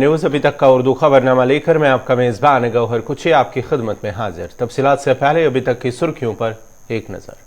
News अभी तक का उर्दू खबरनामा लेकर मैं आपका मेज़बान गौहर कुछी आपकी खिदमत में हाजिर। तफसीलात से पहले अभी तक की सुर्खियों पर एक नज़र।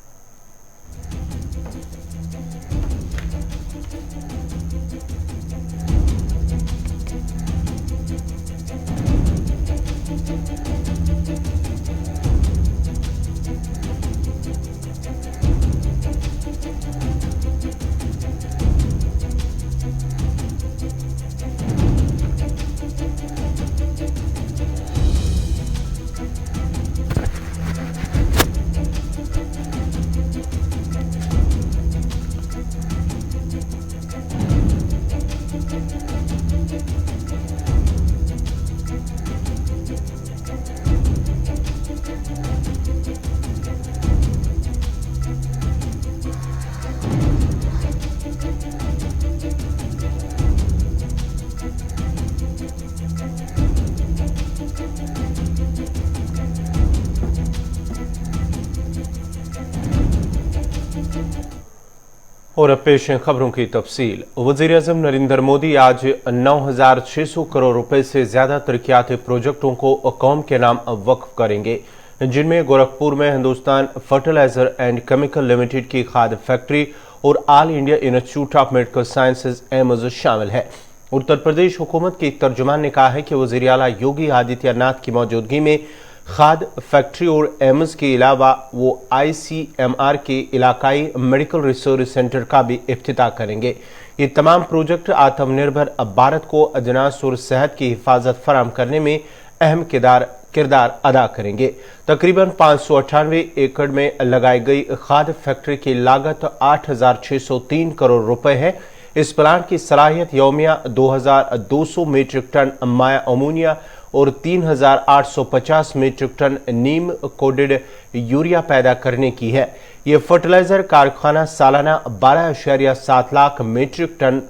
और अब पेश हैं खबरों की तफसील। वज़ीर-ए-आज़म नरेंद्र मोदी आज 9,600 करोड़ रुपए से ज्यादा तरक्याती प्रोजेक्टों को कौम के नाम वक्फ करेंगे, जिनमें गोरखपुर में Hindustan fertilizer and chemical limited की खाद फैक्ट्री और All India Institute of Medical Sciences AIIMS शामिल है। उत्तर प्रदेश हुकूमत के एक तर्जुमान ने कहा है कि वज़ीर आला योगी आदित्यनाथ की मौजूदगी में खाद फैक्ट्री और एम्स के अलावा वो ICMR के इलाकाई मेडिकल रिसर्च सेंटर का भी इफ्तिताह करेंगे। ये तमाम प्रोजेक्ट आत्मनिर्भर भारत को अजनास और सेहत की हिफाजत फराम करने में अहम किरदार अदा करेंगे। तकरीबन 598 एकड़ में लगाई गई खाद फैक्ट्री की लागत 8,603 करोड़ रुपए है। इस प्लांट की सलाहियत यौमिया 2,200 मीट्रिक टन माया अमोनिया और 3,850 मीट्रिक टन नीम कोडेड यूरिया पैदा करने की है। ये फर्टिलाइजर कारखाना सालाना 12.7 लाख मीट्रिक टन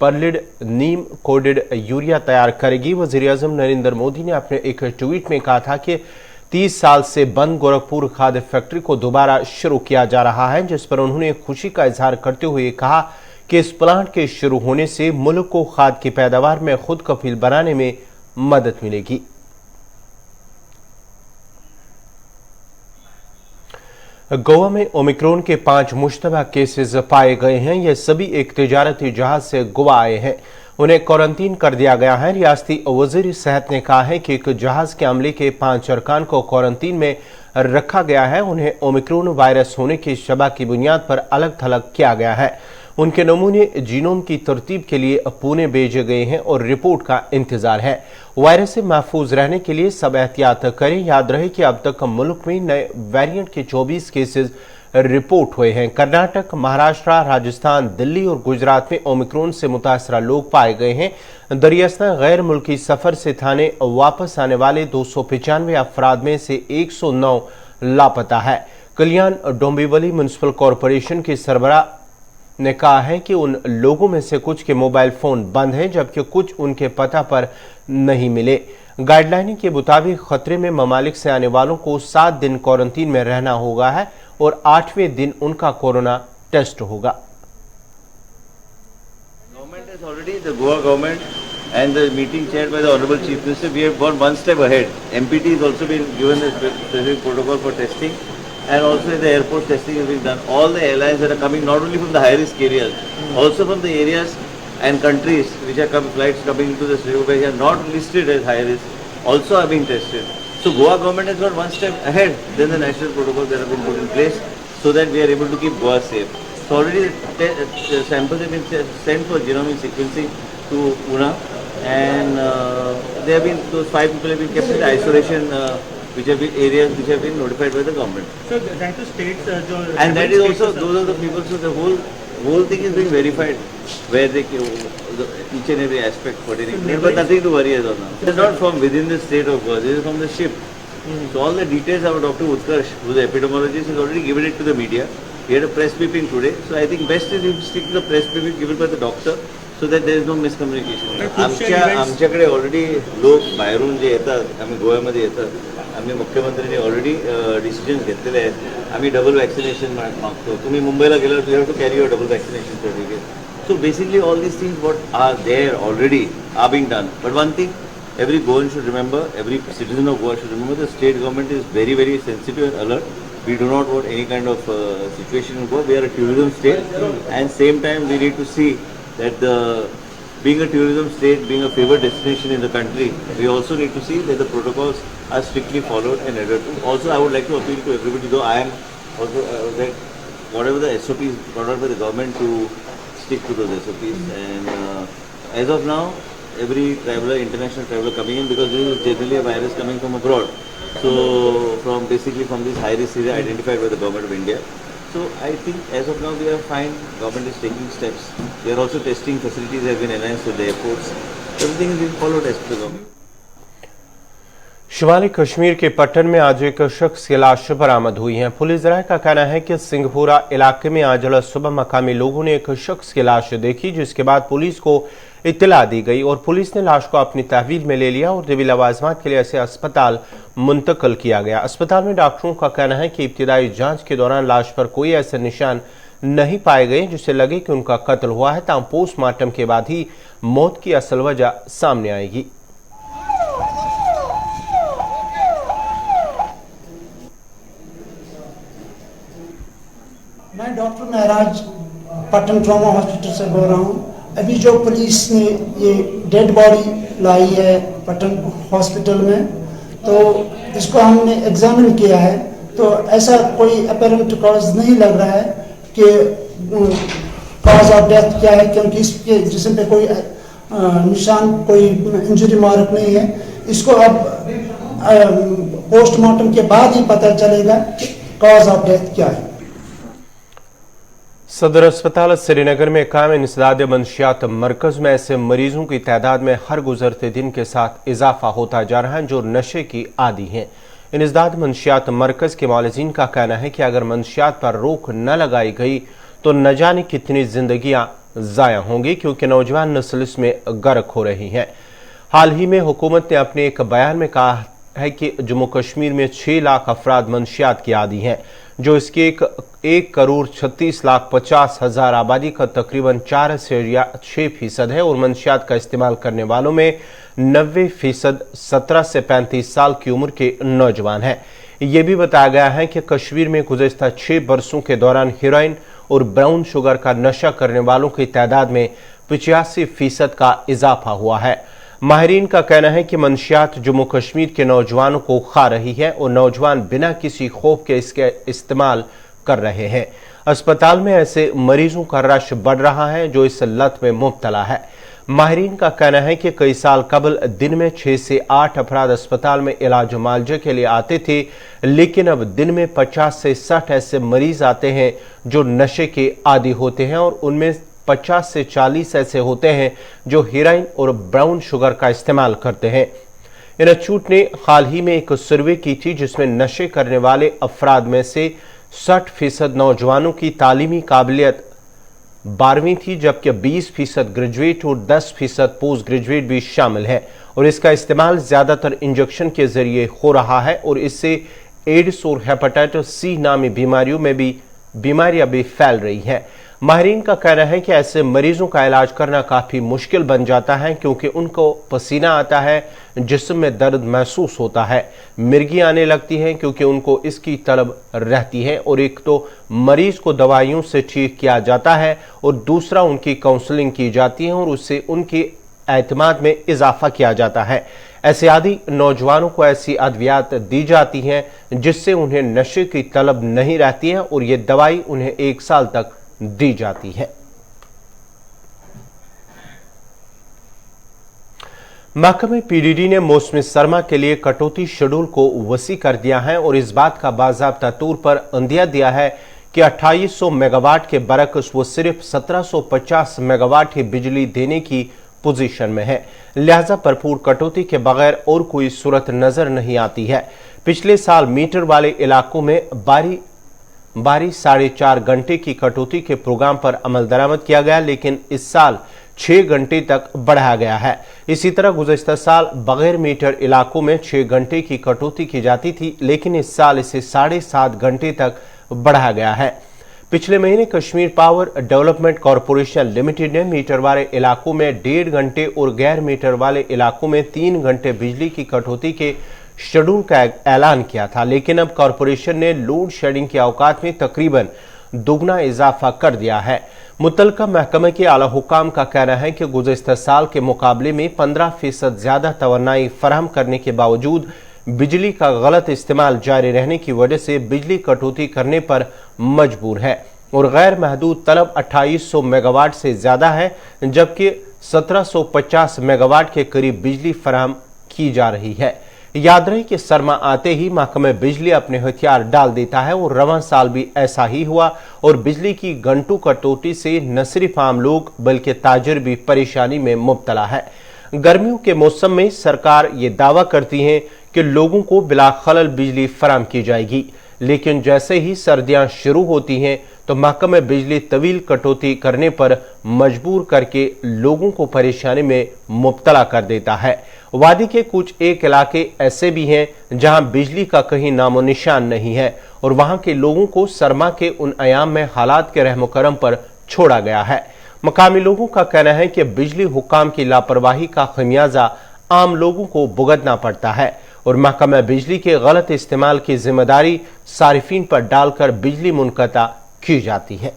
परलिड नीम कोडेड यूरिया तैयार करेगी। वज़ीर-ए-आज़म नरेंद्र मोदी ने अपने एक ट्वीट में कहा था कि 30 साल से बंद गोरखपुर खाद फैक्ट्री को दोबारा शुरू किया जा रहा है, जिस पर उन्होंने खुशी का इजहार करते हुए कहा कि इस प्लांट के शुरू होने से मुल्क को खाद की पैदावार में खुद कफील बनाने में मदद मिलेगी। गोवा में ओमिक्रॉन के 5 मुश्तबा केसेस पाए गए हैं। ये सभी एक तिजारती जहाज से गोवा आए हैं। उन्हें क्वारंटीन कर दिया गया है। रियासती वज़ीर सेहत ने कहा है कि एक जहाज के अमले के 5 अरकान को क्वारंटीन में रखा गया है। उन्हें ओमिक्रॉन वायरस होने की शबह की बुनियाद पर अलग थलग किया गया है। उनके नमूने जीनोम की तरतीब के लिए पुणे भेजे गए हैं और रिपोर्ट का इंतजार है। वायरस से महफूज रहने के लिए सब एहतियात करें। याद रहे कि अब तक मुल्क में नए वेरिएंट के 24 केसेस रिपोर्ट हुए हैं। कर्नाटक, महाराष्ट्र, राजस्थान, दिल्ली और गुजरात में ओमिक्रॉन से मुतासरा लोग पाए गए हैं। दरियास्ता गैर मुल्की सफर से थाने वापस आने वाले 295 अफराद में से 109 लापता है। कल्याण डोंबिवली म्युनिसिपल कॉरपोरेशन की सरबराह ने कहा है कि उन लोगों में से कुछ के मोबाइल फोन बंद हैं, जबकि कुछ उनके पता पर नहीं मिले। गाइडलाइन के मुताबिक खतरे में ममालिक से आने वालों को 7 दिन क्वारंटीन में रहना होगा है और 8वें दिन उनका कोरोना टेस्ट होगा। Government has already, the Goa government and the meeting chaired by the Honorable Chief Minister, we have gone one step ahead. MPT has also been given the specific protocol for testing, and also the airport testing has been done. All the airlines that are coming not only from the high risk areas, also from the areas and countries which are flights coming into the state which are not listed as high risk, also are being tested. So Goa government has got one step ahead than the national protocols that have been put in place, so that we are able to keep Goa safe. So already the samples have been sent for genomic sequencing to Pune, and they have been, those 5 people have been kept in isolation, which have been areas which have been notified by the government. So that is states, and that is also, those are the people, so the whole thing is being verified, where they, each and every aspect pertaining, but nothing to worry as of now. It is not from within the state of Goa, this is from the ship. So all the details our Dr. Utkarsh, who is the epidemiologist, has already given it to the media. He had a press briefing today, so I think best is if you stick to the press briefing given by the doctor, so that there is no miscommunication. आमच्याकडे already लोक बाहेरून जे येतात, आम्ही गोव्यामध्ये येतात, आम्ही मुख्यमंत्र्यांनी already decisions घेतलेले आहेत. आम्ही डबल वॅक्सिनेशन मागतो. तुम्ही मुंबईला गेल्यावर you have to carry your double vaccination certificate. So basically all these things what are there already are being done. But one thing, every Goan should remember, every citizen of Goa should remember, the state government is very, very sensitive and alert. We do not want any kind of situation in Goa. We are a tourism state, and same time we need to see that being a tourism state, being a favored destination in the country, we also need to see that the protocols are strictly followed and adhered to. Also, I would like to appeal to everybody, though I am also that whatever the SOPs brought out by the government to stick to those SOPs. And as of now, every traveller, international traveller coming in, because this is generally a virus coming from abroad. So from basically from this high risk area identified by the government of India. So I think as of now we are fine. Government is taking steps. They are also testing facilities have been enhanced at the airports. Everything is being followed as per the government. शिमाली कश्मीर के पट्टन में आज एक शख्स की लाश बरामद हुई है। पुलिस राय का कहना है कि सिंहपुरा इलाके में आज सुबह मकामी लोगों ने एक शख्स की लाश देखी, जिसके बाद पुलिस को इत्तला दी गई और पुलिस ने लाश को अपनी तहवील में ले लिया और दिवी लवाजमात के लिए इसे अस्पताल मुंतकिल किया गया। अस्पताल में डॉक्टरों का कहना है कि इब्तिदाई जांच के दौरान लाश पर कोई ऐसे निशान नहीं पाए गए जिससे लगे कि उनका कत्ल हुआ है, ताहम पोस्टमार्टम के बाद ही मौत की असल वजह सामने आएगी। मैं डॉक्टर महराज पटन ट्रॉमा हॉस्पिटल से बोल रहा हूँ। अभी जो पुलिस ने ये डेड बॉडी लाई है पटन हॉस्पिटल में, तो इसको हमने एग्जामिन किया है, तो ऐसा कोई अपेरेंट कॉज नहीं लग रहा है कि कॉज ऑफ डेथ क्या है, क्योंकि इसके जिस्म पे कोई निशान, कोई इंजरी मार्क नहीं है। इसको अब पोस्टमार्टम के बाद ही पता चलेगा कि कॉज ऑफ डेथ क्या है। सदर अस्पताल श्रीनगर में कायम इंसदाद मंशियात मरकज में ऐसे मरीजों की तादाद में हर गुजरते दिन के साथ इजाफा होता जा रहा है जो नशे की आदी हैं। इंसदाद मंशियात मरकज के मौलजीन का कहना है कि अगर मंशियात पर रोक न लगाई गई तो न जाने कितनी जिंदगियां जाया होंगी, क्योंकि नौजवान नस्ल इसमें गर्क हो रही है। हाल ही में हुकूमत ने अपने एक बयान में कहा है कि जम्मू कश्मीर में 6 लाख अफराद मंशियात की आदी हैं, जो इसके 1,36,50,000 आबादी का तकरीबन 4.6% है और मंशियात का इस्तेमाल करने वालों में 90% 17 से 35 साल की उम्र के नौजवान हैं। ये भी बताया गया है कि कश्मीर में गुज़श्ता 6 बरसों के दौरान हेरोइन और ब्राउन शुगर का नशा करने वालों की तादाद में 85% का इजाफा हुआ है। माहिरीन का कहना है कि मंशियात जम्मू कश्मीर के नौजवानों को खा रही है और नौजवान बिना किसी खौफ के इसके इस्तेमाल कर रहे हैं। अस्पताल में ऐसे मरीजों का रश बढ़ रहा है जो इस लत में मुब्तला है। माहिरीन का कहना है कि कई साल कबल दिन में 6 से 8 अफराद अस्पताल में इलाज मुआलजे के लिए आते थे, लेकिन अब दिन में 50 से 60 ऐसे मरीज आते हैं जो नशे के आदी होते हैं और उनमें 50 से 40 ऐसे होते हैं जो हेरोइन और ब्राउन शुगर का इस्तेमाल करते हैं। इंस्टीट्यूट ने हाल ही में एक सर्वे की थी जिसमें नशे करने वाले अफराद में से 60% नौजवानों की तालीमी काबिलियत 12वीं थी, जबकि 20% ग्रेजुएट और 10% पोस्ट ग्रेजुएट भी शामिल है और इसका इस्तेमाल ज्यादातर इंजेक्शन के जरिए हो रहा है और इससे एड्स और हेपेटाइटिस सी नामी बीमारियां भी फैल रही हैं। माहिरीन का कहना है कि ऐसे मरीजों का इलाज करना काफी मुश्किल बन जाता है, क्योंकि उनको पसीना आता है, जिस्म में दर्द महसूस होता है, मिर्गी आने लगती हैं क्योंकि उनको इसकी तलब रहती है और एक तो मरीज को दवाइयों से ठीक किया जाता है और दूसरा उनकी काउंसलिंग की जाती है और उससे उनकी एतमाद में इजाफा किया जाता है। ऐसे आदि नौजवानों को ऐसी अद्वियात दी जाती हैं जिससे उन्हें नशे की तलब नहीं रहती है और ये दवाई उन्हें 1 साल तक दी जाती है। महकमे पीडीडी ने मौसमी सरमा के लिए कटौती शेड्यूल को वसी कर दिया है और इस बात का बाज़ाब्ता तौर पर अंदिया दिया है कि 2800 मेगावाट के बरक्स वो सिर्फ 1750 मेगावाट ही बिजली देने की पोजीशन में है, लिहाजा भरपूर कटौती के बगैर और कोई सूरत नजर नहीं आती है। पिछले साल मीटर वाले इलाकों में बारी 4.5 घंटे की कटौती के प्रोग्राम पर अमल दरामद किया गया, लेकिन इस साल 6 घंटे तक बढ़ाया गया है। इसी तरह गुज़श्ता साल बगैर मीटर इलाकों में 6 घंटे की कटौती की जाती थी, लेकिन इस साल इसे 7.5 घंटे तक बढ़ाया गया है। पिछले महीने Kashmir power development corporation limited ने मीटर वाले इलाकों में 1.5 घंटे और गैर मीटर वाले इलाकों में 3 घंटे बिजली की कटौती के शेड्यूल का ऐलान किया था, लेकिन अब कॉरपोरेशन ने लोड शेडिंग के औकात में तकरीबन दुगना इजाफा कर दिया है। मुतल्लिका महकमे के आला हुकाम का कहना है कि गुज़िश्ता साल के मुकाबले में 15% ज्यादा तवन्नाई फराहम करने के बावजूद बिजली का गलत इस्तेमाल जारी रहने की वजह से बिजली कटौती करने पर मजबूर है और गैर महदूद तलब 2800 मेगावाट से ज्यादा है, जबकि 1750 मेगावाट के करीब बिजली फराहम की जा रही है। याद रहे कि सरमा आते ही महकमे बिजली अपने हथियार डाल देता है और रवां साल भी ऐसा ही हुआ और बिजली की घंटों कटौती से न सिर्फ आम लोग बल्कि ताजिर भी परेशानी में मुब्तला है। गर्मियों के मौसम में सरकार ये दावा करती है कि लोगों को बिला खलल बिजली फराहम की जाएगी, लेकिन जैसे ही सर्दियां शुरू होती हैं तो महकमे बिजली तवील कटौती करने पर मजबूर करके लोगों को परेशानी में मुब्तला कर देता है। वादी के कुछ एक इलाके ऐसे भी हैं जहां बिजली का कहीं नामो निशान नहीं है और वहां के लोगों को सरमा के उन अयाम में हालात के रहमो करम पर छोड़ा गया है। मकामी लोगों का कहना है कि बिजली हुकाम की लापरवाही का खमियाजा आम लोगों को भुगतना पड़ता है और महकमा बिजली के गलत इस्तेमाल की जिम्मेदारी सारिफीन पर डालकर बिजली मुनक़ता की जाती है।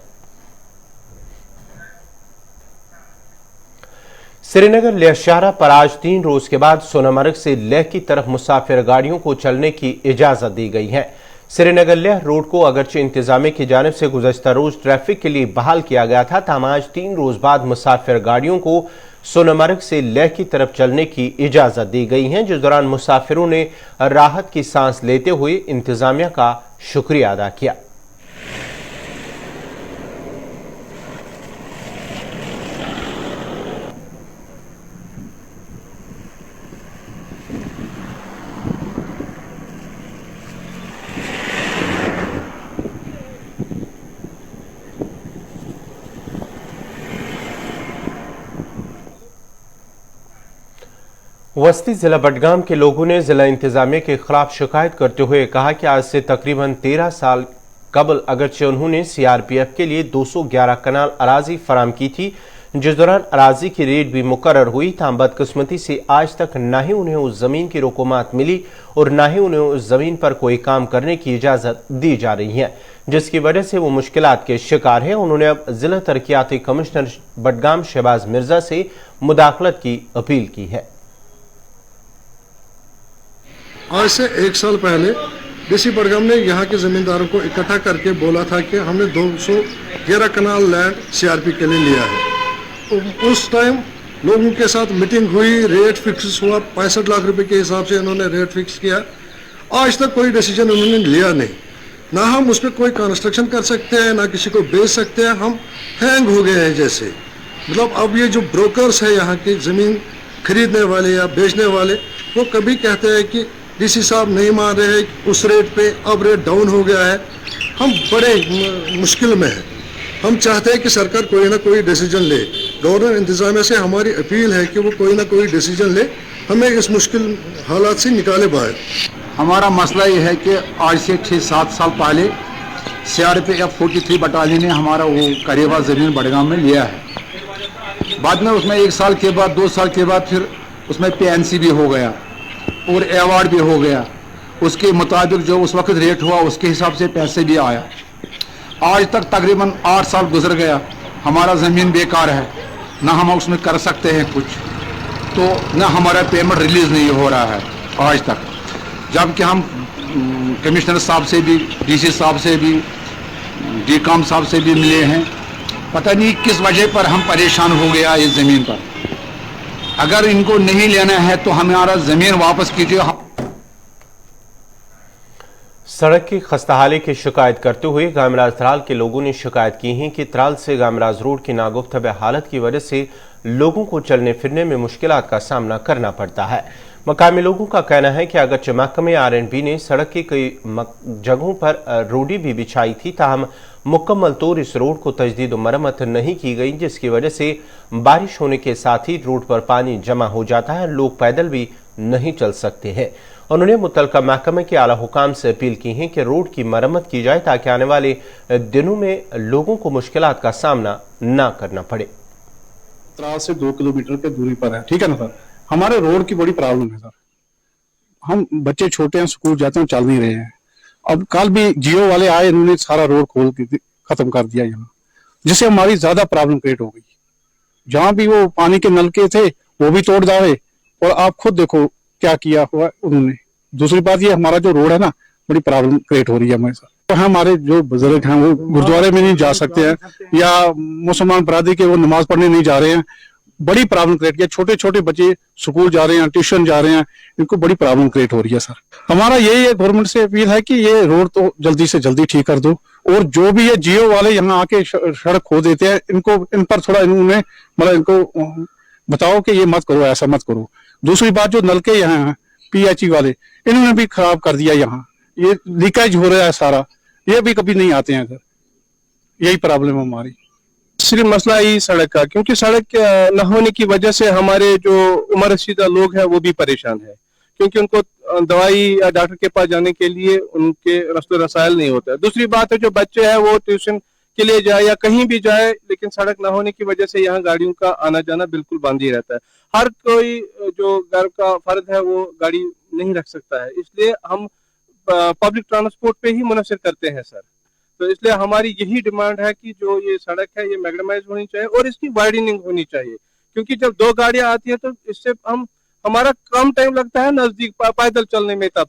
श्रीनगर लेह शाहरा पर आज 3 रोज के बाद सोनामर्ग से लेह की तरफ मुसाफिर गाड़ियों को चलने की इजाजत दी गई है। श्रीनगर लेह रोड को अगरचे इंतजामिया की जानिब से गुज़श्ता रोज ट्रैफिक के लिए बहाल किया गया था, ताहम आज 3 रोज बाद मुसाफिर गाड़ियों को सोनामर्ग से लेह की तरफ चलने की इजाजत दी गई है, जिस दौरान मुसाफिरों ने राहत की सांस लेते हुए इंतजामिया का शुक्रिया अदा किया। वस्ती जिला बडगाम के लोगों ने जिला इंतजामिया के खिलाफ शिकायत करते हुए कहा कि आज से तकरीबन 13 साल कबल अगरचे उन्होंने सीआरपीएफ के लिए 211 कनाल अराजी फराम की थी, जिस दौरान अराजी की रेट भी मुकर्रर हुई, ताहम बदकिस्मती से आज तक न ही उन्हें उस जमीन की रकूमात मिली और न ही उन्हें उस जमीन पर कोई काम करने की इजाजत दी जा रही है, जिसकी वजह से वो मुश्किलात के शिकार है। उन्होंने अब जिला तरक्याती कमिश्नर बडगाम शहबाज मिर्जा से मुदाखलत की अपील की है। आज से 1 साल पहले डीसी बडगाम ने यहाँ के ज़मींदारों को इकट्ठा करके बोला था कि हमने 211 कनाल लैंड सीआरपी के लिए लिया है। उस टाइम लोगों के साथ मीटिंग हुई, रेट फिक्स हुआ, 65 लाख रुपए के हिसाब से इन्होंने रेट फिक्स किया। आज तक कोई डिसीजन उन्होंने लिया नहीं, ना हम उस पर कोई कंस्ट्रक्शन कर सकते हैं, ना किसी को बेच सकते हैं। हम हैंग हो गए हैं जैसे, मतलब अब ये जो ब्रोकर्स है यहाँ की ज़मीन खरीदने वाले या बेचने वाले, वो कभी कहते हैं कि डीसी साहब नहीं मान रहे हैं उस रेट पे, अब रेट डाउन हो गया है। हम बड़े मुश्किल में हैं। हम चाहते हैं कि सरकार कोई ना कोई डिसीजन ले। गवर्नर इंतजामिया से हमारी अपील है कि वो कोई ना कोई डिसीजन ले, हमें इस मुश्किल हालात से निकाले बाहर। हमारा मसला ये है कि आज से 6-7 साल पहले सीआरपीएफ 43 बटालियन ने हमारा वो करीबा ज़मीन बडगाम में लिया है। बाद में उसमें 1 साल के बाद 2 साल के बाद फिर उसमें PNC भी हो गया और अवार्ड भी हो गया। उसके मुताबिक जो उस वक्त रेट हुआ उसके हिसाब से पैसे भी आया। आज तक तकरीबन 8 साल गुजर गया, हमारा ज़मीन बेकार है, ना हम उसमें कर सकते हैं कुछ, तो ना हमारा पेमेंट रिलीज़ नहीं हो रहा है आज तक। जबकि हम कमिश्नर साहब से भी, डीसी साहब से भी, डीकॉम साहब से भी मिले हैं। पता नहीं किस वजह पर हम परेशान हो गया इस ज़मीन पर। अगर इनको नहीं लेना है तो हमारा ज़मीन वापस कीजिए। सड़क की खस्ताहाली की शिकायत करते हुए गामराज त्राल के लोगों ने शिकायत की है कि त्राल से गामराज रोड की नागुफ्तब हालत की वजह से लोगों को चलने फिरने में मुश्किलात का सामना करना पड़ता है। मकामी लोगों का कहना है कि अगरचे महकमे RNB ने सड़क की कई जगहों पर रोडी भी बिछाई थी, ताहम मुकम्मल तौर इस रोड को तजदीद व मरम्मत नहीं की गई, जिसकी वजह से बारिश होने के साथ ही रोड पर पानी जमा हो जाता है, लोग पैदल भी नहीं चल सकते हैं। उन्होंने मुतल्लिका महकमे के आला हुकाम से अपील की है कि रोड की मरम्मत की जाए ताकि आने वाले दिनों में लोगों को मुश्किलात का सामना न करना पड़े। 3 से 2 किलोमीटर के दूरी पर है, ठीक है ना सर। हमारे रोड की बड़ी प्रॉब्लम है सर। हम बच्चे छोटे हैं, स्कूल जाते हैं, चल नहीं रहे हैं। अब कल भी जियो वाले आए, इन्होंने सारा रोड खोल के खत्म कर दिया यहाँ, जिससे हमारी ज्यादा प्रॉब्लम क्रिएट हो गई। जहां भी वो पानी के नलके थे वो भी तोड़ डाले, और आप खुद देखो क्या किया हुआ उन्होंने। दूसरी बात ये हमारा जो रोड है ना, बड़ी प्रॉब्लम क्रिएट हो रही है हमारे साथ। तो हमारे जो बुजुर्ग हैं वो गुरुद्वारे में नहीं जा सकते हैं, या मुसलमान बरादरी के वो नमाज पढ़ने नहीं जा रहे हैं, बड़ी प्रॉब्लम क्रिएट किया। छोटे छोटे बच्चे स्कूल जा रहे हैं, ट्यूशन जा रहे हैं, इनको बड़ी प्रॉब्लम क्रिएट हो रही है सर। हमारा यही है, गवर्नमेंट से अपील है कि ये रोड तो जल्दी से जल्दी ठीक कर दो, और जो भी ये जियो वाले यहाँ आके सड़क खो देते हैं, इनको इन पर थोड़ा इन्होंने मतलब इनको बताओ कि ये मत करो, ऐसा मत करो। दूसरी बात, जो नलके यहाँ हैं PHE वाले, इन्होंने भी खराब कर दिया। यहाँ ये लीकेज हो रहा है सारा, ये भी कभी नहीं आते हैं इधर। यही प्रॉब्लम है हमारी। सिर्फ मसला ही सड़क का, क्योंकि सड़क न होने की वजह से हमारे जो उम्र रसीदा लोग हैं वो भी परेशान है, क्योंकि उनको दवाई या डॉक्टर के पास जाने के लिए उनके रस्ते रसायल नहीं होता है। दूसरी बात है, जो बच्चे हैं वो ट्यूशन के लिए जाए या कहीं भी जाए, लेकिन सड़क न होने की वजह से यहाँ गाड़ियों का आना जाना बिल्कुल बंद ही रहता है। हर कोई जो घर का फर्द है वो गाड़ी नहीं रख सकता है, इसलिए हम पब्लिक ट्रांसपोर्ट पे ही मुनसर करते हैं सर। तो इसलिए हमारी यही डिमांड है कि जो ये सड़क है ये मैग्नेमाइज होनी चाहिए और इसकी वाइडनिंग होनी चाहिए, क्योंकि जब 2 गाड़ियां आती है तो इससे हमारा कम टाइम लगता है नजदीक पैदल चलने में। तब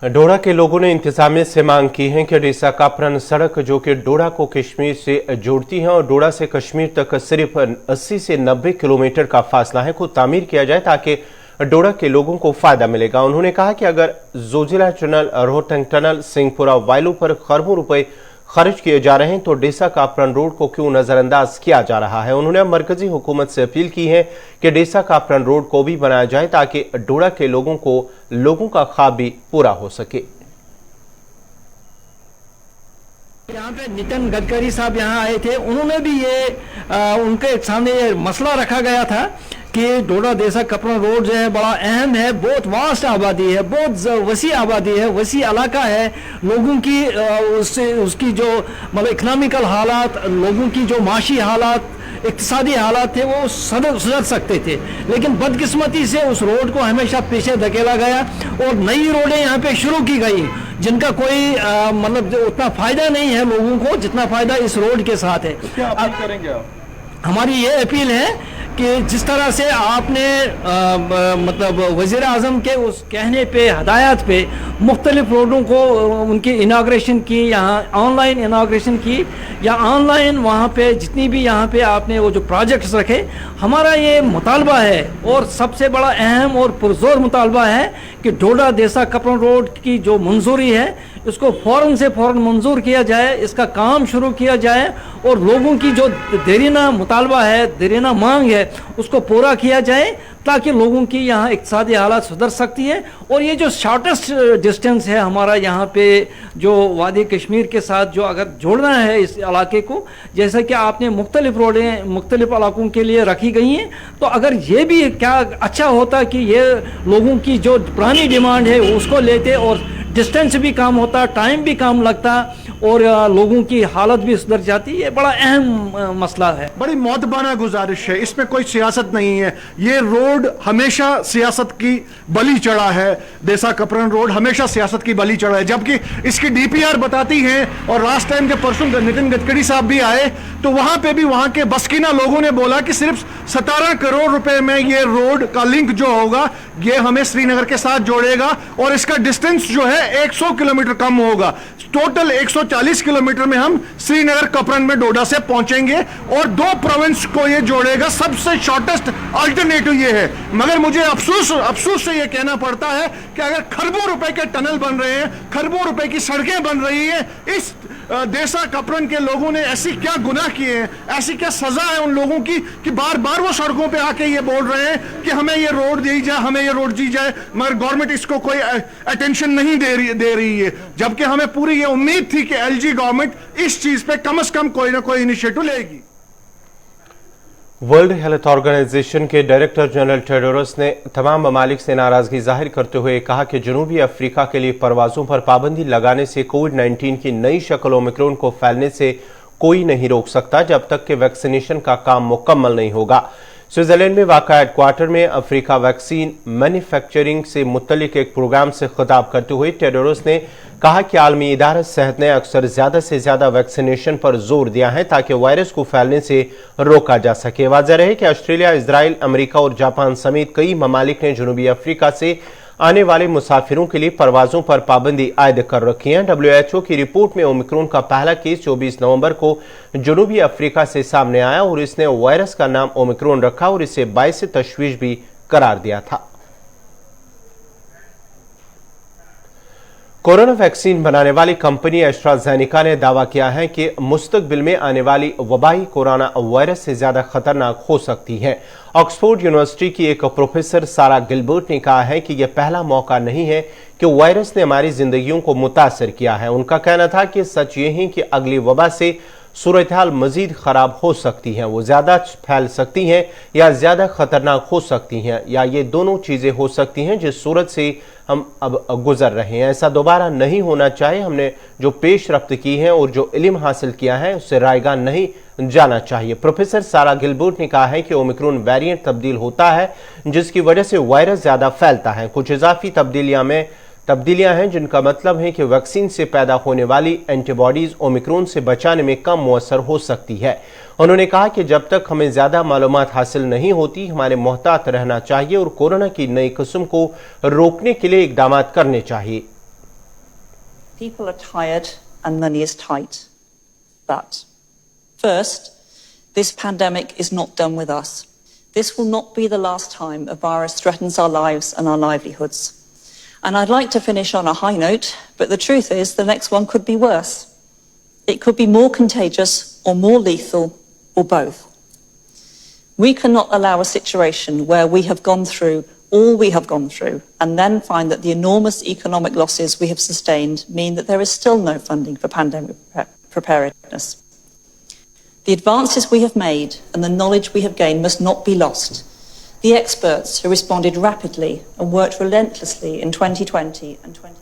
डोडा के लोगों ने इंतजामिया से मांग की है कि डीसा कापरन सड़क, जो कि डोडा को कश्मीर से जोड़ती है और डोडा से कश्मीर तक सिर्फ 80 से 90 किलोमीटर का फासला है, को तामीर किया जाए ताकि डोडा के लोगों को फायदा मिलेगा। उन्होंने कहा कि अगर जोजिला टनल, रोहतंग टनल, सिंहपुरा वायलू पर खरबों रुपए खर्च किए जा रहे हैं तो डीसा कापरन रोड को क्यों नजरअंदाज किया जा रहा है। उन्होंने मरकजी हुकूमत से अपील की है कि डीसा कापरन रोड को भी बनाया जाए ताकि डोडा के लोगों का ख्वाब भी पूरा हो सके। यहाँ पे नितिन गडकरी साहब यहाँ आए थे, उन्होंने भी उनके सामने ये मसला रखा गया था कि डोडा देसा कापरन रोड जो है बड़ा अहम है, बहुत वास्ट आबादी है, बहुत वसी आबादी है, वसी इलाका है। लोगों की उसकी जो मतलब इकनॉमिकल हालात, लोगों की जो माशी हालात, इक्तिसादी हालात थे वो सुधर सकते थे, लेकिन बदकिस्मती से उस रोड को हमेशा पीछे धकेला गया और नई रोडें यहाँ पे शुरू की गई जिनका कोई मतलब उतना फायदा नहीं है लोगों को जितना फायदा इस रोड के साथ है। क्या अपील करेंगे आप? हमारी ये अपील है कि जिस तरह से आपने मतलब वज़ीर आज़म के उस कहने पे, हदायत पे मुख्तलिफ रोडों को उनकी इनाग्रेशन की, यहाँ ऑनलाइन इनाग्रेशन की या ऑनलाइन वहाँ पे जितनी भी यहाँ पे आपने वो जो प्रोजेक्ट्स रखे, हमारा ये मुतालबा है और सबसे बड़ा अहम और पुरजोर मुतालबा है कि डोडा देसा कापरन रोड की जो मंजूरी है इसको फ़ौरन से फ़ौरन मंजूर किया जाए, इसका काम शुरू किया जाए और लोगों की जो देरीना मुतालबा है, देरीना मांग है, उसको पूरा किया जाए ताकि लोगों की यहाँ इक़्तिसादी हालात सुधर सकती है। और ये जो शॉर्टेस्ट डिस्टेंस है हमारा यहाँ पे जो वादी कश्मीर के साथ जो अगर जोड़ना है इस इलाके को, जैसा कि आपने मुख्तलिफ रोडें मुख्तलिफ इलाकों के लिए रखी गई हैं, तो अगर ये भी क्या अच्छा होता कि ये लोगों की जो पुरानी डिमांड है उसको लेते और डिस्टेंस भी कम होता, टाइम भी कम लगता और लोगों की हालत भी सुधर जाती। ये बड़ा अहम मसला है। बड़ी मौतबाना गुजारिश है, इसमें कोई सियासत नहीं है। ये रोड हमेशा सियासत की बलि चढ़ा है, देसा कापरन रोड हमेशा सियासत की बलि चढ़ा है, जबकि इसकी DPR बताती है। और लास्ट टाइम जब परसों नितिन गडकरी साहब भी आए तो वहां पे भी वहां के बस्कीना लोगों ने बोला कि सिर्फ 17 करोड़ रुपए में ये रोड का लिंक जो होगा ये हमें श्रीनगर के साथ जोड़ेगा और इसका डिस्टेंस जो है 100 किलोमीटर कम होगा। टोटल 140 किलोमीटर में हम श्रीनगर कापरन में डोडा से पहुंचेंगे और 2 प्रोविंस को ये जोड़ेगा। सबसे शॉर्टेस्ट अल्टरनेटिव ये है। मगर मुझे अफसोस से ये कहना पड़ता है कि अगर खरबों रुपए के टनल बन रहे हैं, खरबों रुपए की सड़कें बन रही हैं, इस देसा कपरन के लोगों ने ऐसी क्या गुनाह किए हैं, ऐसी क्या सजा है उन लोगों की कि बार बार वो सड़कों पे आके ये बोल रहे हैं कि हमें ये रोड दी जाए, हमें ये रोड दी जाए, मगर गवर्नमेंट इसको कोई अटेंशन नहीं दे रही है। जबकि हमें पूरी ये उम्मीद थी कि एलजी गवर्नमेंट इस चीज पे कम से कम कोई ना कोई इनिशिएटिव लेगी। वर्ल्ड हेल्थ ऑर्गेनाइजेशन के डायरेक्टर जनरल टेड्रोस ने तमाम ममालिक से नाराजगी जाहिर करते हुए कहा कि जनूबी अफ्रीका के लिए परवाजों पर पाबंदी लगाने से कोविड-19 की नई शक्ल ओमिक्रॉन को फैलने से कोई नहीं रोक सकता जब तक कि वैक्सीनेशन का काम मुकम्मल नहीं होगा। स्विट्जरलैंड में वाक़ा हेडक्वार्टर में अफ्रीका वैक्सीन मैन्युफैक्चरिंग से मुतल्लिक एक प्रोग्राम से खिताब करते हुए टेड्रोस ने कहा कि आलमी इदारा सेहत ने अक्सर ज्यादा से ज्यादा वैक्सीनेशन पर जोर दिया है ताकि वायरस को फैलने से रोका जा सके। वाज़ेह रहे कि ऑस्ट्रेलिया, इजराइल, अमेरिका और जापान समेत कई ममालिक ने जनूबी अफ्रीका से आने वाले मुसाफिरों के लिए परवाजों पर पाबंदी आयद कर रखी है। WHO की रिपोर्ट में ओमिक्रॉन का पहला केस 24 नवंबर को जनूबी अफ्रीका से सामने आया और इसने वायरस का नाम ओमिक्रॉन रखा और इसे बाइस तशवीश भी करार दिया था। कोरोना वैक्सीन बनाने वाली कंपनी एस्ट्राजेनेका ने दावा किया है कि मुस्तकबिल में आने वाली वबाई कोरोना वायरस से ज्यादा खतरनाक हो सकती है। ऑक्सफोर्ड यूनिवर्सिटी की एक प्रोफेसर सारा गिलबर्ट ने कहा है कि यह पहला मौका नहीं है कि वायरस ने हमारी जिंदगियों को मुतासर किया है। उनका कहना था कि सच ये है कि अगली वबा से सूरत-हाल मजीद खराब हो सकती हैं, वो ज्यादा फैल सकती हैं या ज्यादा खतरनाक हो सकती हैं, या ये दोनों चीजें हो सकती हैं जिस सूरत से हम अब गुजर रहे हैं। ऐसा दोबारा नहीं होना चाहिए। हमने जो पेश रफ्त की है और जो इल्म हासिल किया है उससे रायगान नहीं जाना चाहिए। प्रोफेसर सारा गिलबर्ट ने कहा है कि ओमिक्रॉन वेरिएंट तब्दील होता है जिसकी वजह से वायरस ज्यादा फैलता है। कुछ इजाफी तब्दीलियां हैं जिनका मतलब है कि वैक्सीन से पैदा होने वाली एंटीबॉडीज ओमिक्रॉन से बचाने में कम मुअस्सर हो सकती है। उन्होंने कहा कि जब तक हमें ज्यादा मालूमात हासिल नहीं होती हमें मोहतात रहना चाहिए और कोरोना की नई किस्म को रोकने के लिए इकदाम करने चाहिए। People are tired and money is tight. But first, this pandemic is not done with us. This will not be the last time a virus threatens our lives and our livelihoods. And I'd like to finish on a high note, but the truth is the next one could be worse. It could be more contagious or more lethal or both. We cannot allow a situation where we have gone through all we have gone through and then find that the enormous economic losses we have sustained mean that there is still no funding for pandemic preparedness. The advances we have made and the knowledge we have gained must not be lost. The experts who responded rapidly and worked relentlessly in 2020 and 2021.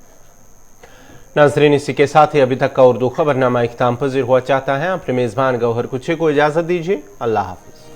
नाज़रीन, इसी के साथ ही अभी तक का उर्दू खबरनामा इख्तिताम पज़ीर हुआ। चाहता है अपने मेज़बान गौहर कुछे को इजाज़त दीजिए। अल्लाह हाफ़िज़।